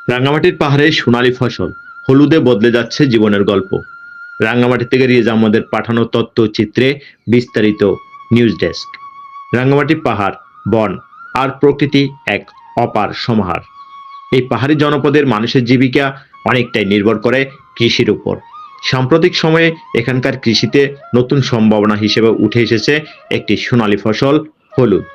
রাঙ্গামাটির পাহাড়ে সোনালী ফসল, হলুদে বদলে যাচ্ছে জীবনের গল্প। রাঙ্গামাটি থেকে রিয়াজ আহমদের পাঠানো তথ্যচিত্রে বিস্তারিত নিউজ ডেস্ক। রাঙ্গামাটি পাহাড়, বন আর প্রকৃতি এক অপার সমাহার। এই পাহাড়ি জনপদের মানুষের জীবিকা অনেকটাই নির্ভর করে কৃষির উপর। সাম্প্রতিক সময়ে এখানকার কৃষিতে নতুন সম্ভাবনা হিসেবে উঠে এসেছে একটি সোনালী ফসল, হলুদ।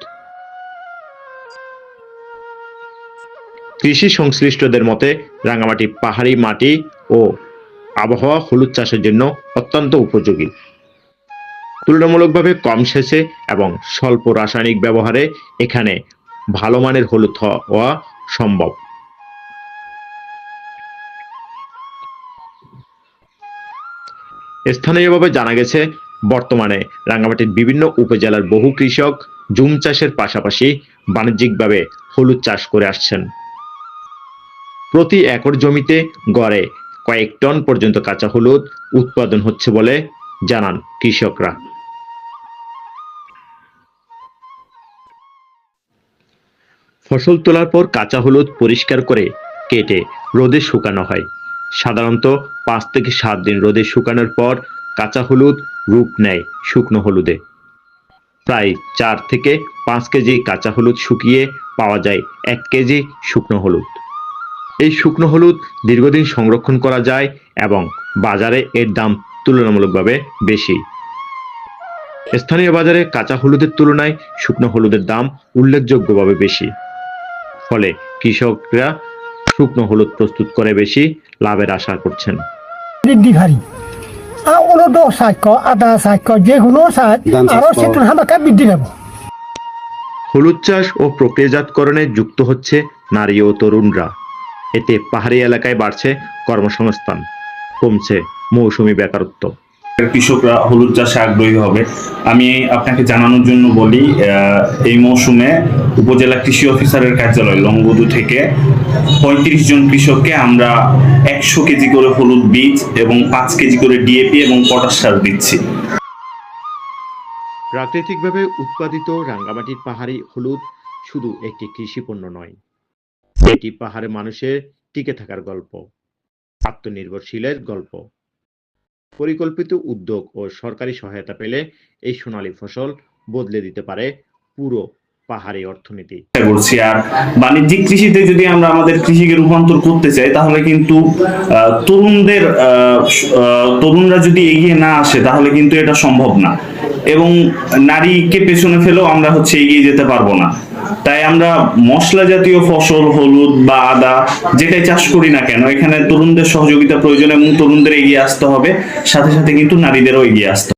কৃষি সংশ্লিষ্টদের মতে রাঙ্গামাটি পাহাড়ি মাটি ও আবহাওয়া হলুদ চাষের জন্য অত্যন্ত উপযোগী। তুলনামূলকভাবে কম সেচে এবং স্বল্প রাসায়নিক ব্যবহারে এখানে ভালো মানের হলুদ হওয়া সম্ভব। স্থানীয়ভাবে জানা গেছে, বর্তমানে রাঙ্গামাটির বিভিন্ন উপজেলার বহু কৃষক জুম চাষের পাশাপাশি বাণিজ্যিকভাবে হলুদ চাষ করে আসছেন। প্রতি একর জমিতে গড়ে কয়েক টন পর্যন্ত কাঁচা হলুদ উৎপাদন হচ্ছে বলে জানান কৃষকরা। ফসল তোলার পর কাঁচা হলুদ পরিষ্কার করে কেটে রোদে শুকানো হয়। সাধারণত 5 থেকে 7 দিন রোদে শুকানোর পর কাঁচা হলুদ রূপ নেয় শুকনো হলুদে। প্রায় 4 থেকে 5 কেজি কাঁচা হলুদ শুকিয়ে পাওয়া যায় 1 কেজি শুকনো হলুদ। এই শুকনো হলুদ দীর্ঘদিন সংরক্ষণ করা যায় এবং বাজারে এর দাম তুলনামূলকভাবে বেশি। স্থানীয় বাজারে কাঁচা হলুদের তুলনায় শুকনো হলুদের দাম উল্লেখযোগ্যভাবে বেশি। ফলে কৃষকরা শুকনো হলুদ প্রস্তুত করে বেশি লাভের আশা করছেন। হলুদ চাষ ও প্রক্রিয়াজাতকরণে যুক্ত হচ্ছে নারী ও তরুণরা। এতে পাহাড়ি এলাকায় বাড়ছে কর্মসংস্থান, কমছে মৌসুমি বেকারত্ব। কৃষকরা হলুদ চাষে আগ্রহী হবে। আমি আপনাকে জানানোর জন্য বলি, এই মৌসুমে উপজেলা কৃষি অফিসারের কার্যালয় লংবদু থেকে 35 জন কৃষককে আমরা 100 কেজি করে হলুদ বীজ এবং 5 কেজি করে ডিএপি এবং পটাশ সার দিচ্ছি। প্রাকৃতিকভাবে উৎপাদিত রাঙ্গামাটির পাহাড়ি হলুদ শুধু একটি কৃষি পণ্য নয়, এটি পাহাড়ে মানুষের টিকে থাকার গল্প, আত্মনির্ভরশীলের গল্প। পরিকল্পিত উদ্যোগ ও সরকারি সহায়তা পেলে এই সোনালী ফসল বদলে দিতে পারে পুরো পাহাড়ি অর্থনীতি। আর বাণিজ্যিক কৃষিতে যদি আমরা আমাদের কৃষিকে রূপান্তর করতে চাই, তাহলে কিন্তু তরুণরা যদি এগিয়ে না আসে তাহলে কিন্তু এটা সম্ভব না, এবং নারীকে পেছনে ফেলেও আমরা এগিয়ে যেতে পারবো না। তাই আমরা মশলা জাতীয় ফসল, হলুদ বা আদা যেটাই চাষ করি না কেন, এখানে তরুণদের সহযোগিতা প্রয়োজন এবং তরুণদের এগিয়ে আসতে হবে, সাথে সাথে কিন্তু নারীদেরও এগিয়ে আসতে হবে।